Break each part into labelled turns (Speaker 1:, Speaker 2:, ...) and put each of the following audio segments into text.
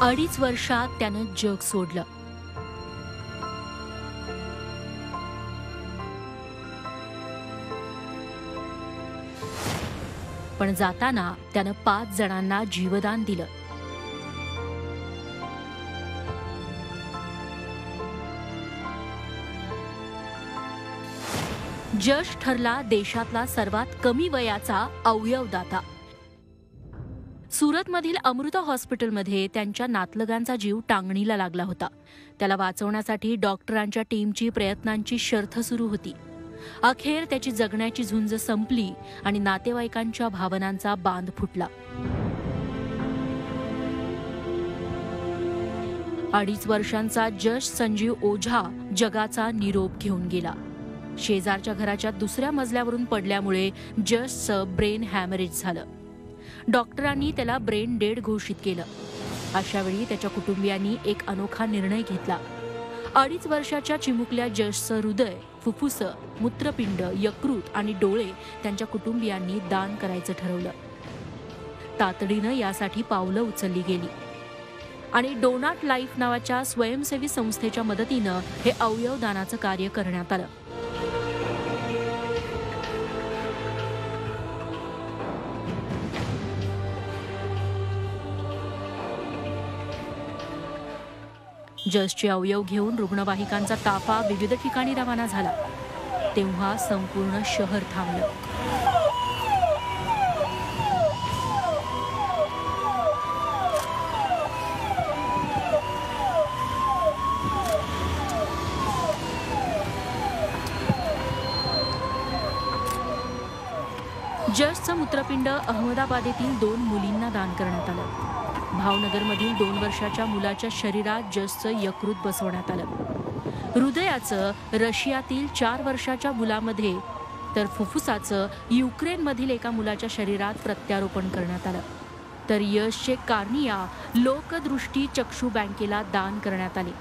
Speaker 1: 2.5 वर्षात त्यानं जग सोडलं. पण जाताना त्यानं 5 जणांना जीवदान दिलं. जश ठरला देशातला सर्वात कमी वयाचा अवयवदाता. सुरतमधील अमृता हॉस्पिटलमध्ये त्यांच्या नातलगांचा जीव टांगणीला लागला होता. त्याला वाचवण्यासाठी डॉक्टरांच्या टीमची प्रयत्नांची शर्थ सुरू होती. अखेर त्याची जगण्याची झुंज संपली आणि नातेवाईकांच्या भावनांचा बांध फुटला. 2.5 वर्षांचा जश संजीव ओझा जगाचा निरोप घेऊन गेला. शेजारच्या घराच्या दुसऱ्या मजल्यावरून पडल्यामुळे जशचं ब्रेन हॅमरेज झालं. डॉक्टरांनी त्याला ब्रेन डेड घोषित केलं. अशावेळी त्याच्या कुटुंबियांनी एक अनोखा निर्णय घेतला. 2.5 वर्षाच्या चिमुकल्या जशचं हृदय, फुफ्फुसं, मूत्रपिंड, यकृत आणि डोळे त्यांच्या कुटुंबियांनी दान करायचं ठरवलं. तातडीनं यासाठी पावलं उचलली गेली आणि डोनाट लाईफ नावाच्या स्वयंसेवी संस्थेच्या मदतीनं हे अवयव दानाचं कार्य करण्यात आलं. जशचे अवयव घेऊन रुग्णवाहिकांचा ताफा विविध ठिकाणी रवाना झाला. तेव्हा संपूर्ण शहर थांबलं. जशचं मूत्रपिंड अहमदाबाद येथील 2 मुलींना दान करण्यात आलं. भावनगरमधील 2 वर्षाच्या मुलाच्या शरीरात जशचं यकृत बसवण्यात आलं. हृदयाचं रशियातील 4 वर्षाच्या मुलामध्ये तर फुफ्फुसाचं युक्रेनमधील एका मुलाच्या शरीरात प्रत्यारोपण करण्यात आलं. तर यशचे कार्निया लोकदृष्टी चक्षू बँकेला दान करण्यात आले.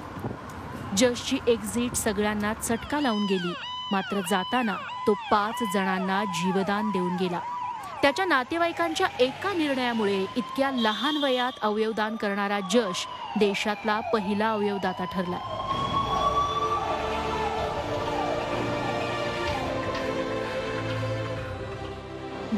Speaker 1: जशची एक्झिट सगळ्यांना चटका लावून गेली. मात्र जाताना तो 5 जणांना जीवदान देऊन गेला. त्याच्या नातेवाईकांच्या एका निर्णयामुळे इतक्या लहान वयात अवयवदान करणारा जश देशातला पहिला अवयवदाता ठरला.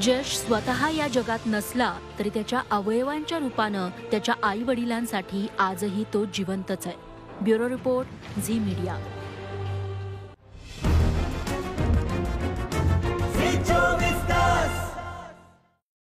Speaker 1: जश स्वतः या जगात नसला तरी त्याच्या अवयवांच्या रूपानं त्याच्या आई वडिलांसाठी आजही तो जिवंतच आहे. Bureau report, Zee media.